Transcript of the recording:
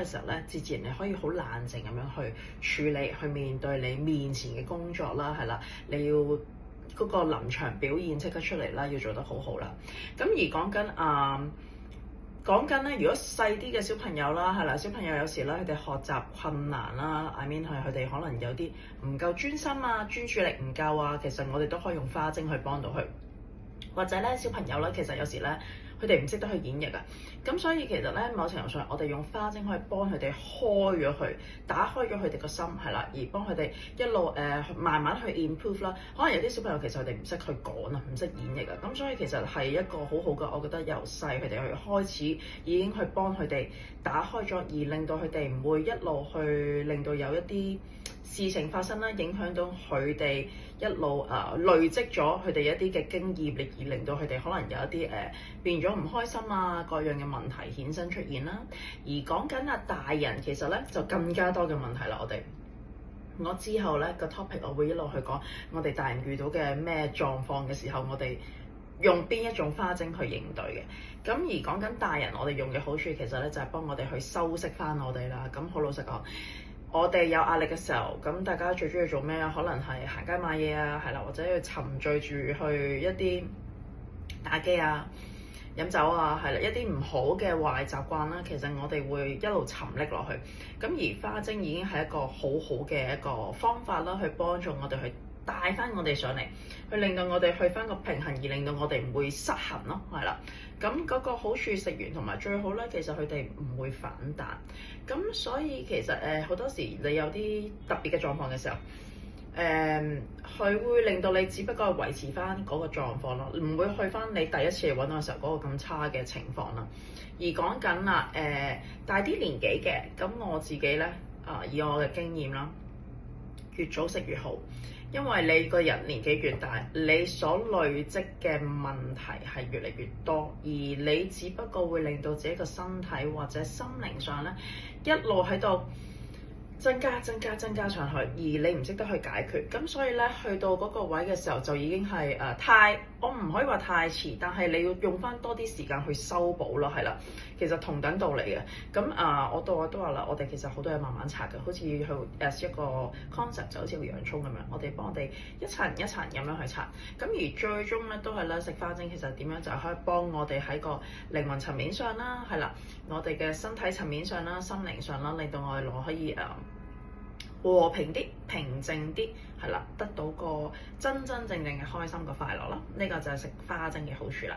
嘅時候咧，自然你可以好冷靜咁樣去處理、去面對你面前嘅工作啦，係啦，你要嗰個臨場表現即刻出嚟啦，要做得好好啦。咁而講緊咧，如果細啲嘅小朋友啦，係啦，小朋友有時咧佢哋學習困難啦，I mean 係佢哋可能有啲唔夠專心啊，專注力唔夠啊，其實我哋都可以用花精去幫到佢。或者咧，小朋友咧，其實有時咧，佢哋唔識得去演繹啊，咁所以其實咧，某程度上，我哋用花精可以幫佢哋開咗佢，打開咗佢哋個心，係啦，而幫佢哋一路慢慢去 improve 啦。可能有啲小朋友其實佢哋唔識去講啊，唔識演繹啊，咁所以其實係一個好好嘅，我覺得由細佢哋去開始已經去幫佢哋打開咗，而令到佢哋唔會一路去令到有一啲事情發生啦，影響到佢哋一路累積咗佢哋一啲嘅經驗，而令到佢哋可能有一啲變咗唔開心啊，各樣嘅問題衍生出現啦。而講緊大人其實咧就更加多嘅問題啦，我之後咧個 topic 我會一路去講我哋大人遇到嘅咩狀況嘅時候，我哋用邊一種花精去應對嘅。咁而講緊大人我哋用嘅好處其實咧就係幫我哋去修飾翻我哋啦。咁好老實講，我哋有壓力嘅時候，咁大家最中意做咩啊？可能係行街買嘢啊，係啦，或者去沉醉住去一啲打機啊、飲酒啊，係啦，一啲唔好嘅壞習慣啦。其實我哋會一路沉溺落去。咁而花精已經係一個好好嘅一個方法啦，去幫助我哋去帶翻我哋上嚟，去令到我哋去翻個平衡，而令到我哋唔會失衡咯，係啦。咁嗰個好處食完同埋最好咧，其實佢哋唔會反彈。咁所以其實好多時你有啲特別嘅狀況嘅時候，佢會令到你只不過係維持翻嗰個狀況咯，唔會去翻你第一次嚟揾我嘅時候嗰個咁差嘅情況啦。而講緊啦，大啲年紀嘅，咁我自己咧以我嘅經驗啦，越早食越好。因為你個人年紀越大，你所累積嘅問題係越嚟越多，而你只不過會令到自己個身體或者心靈上咧一路喺度增加上去，而你唔識得去解決，咁所以咧去到嗰個位嘅時候就已經係我唔可以話太遲，但係你要用翻多啲時間去修補咯，係啦，其實同等道理嘅。咁我都話啦，我哋其實好多嘢慢慢拆嘅，好似去 as 一個 concept 就好似個洋葱咁樣，我哋幫我哋一層一層咁樣去拆，咁而最終咧都係咧食花精，其實點樣就係可以幫我哋喺個靈魂層面上啦，係啦，我哋嘅身體層面上啦、心靈上啦，令到我哋可以和平啲、平靜啲，係啦，得到個真正嘅開心嘅快樂啦，呢個就係食花精嘅好處啦。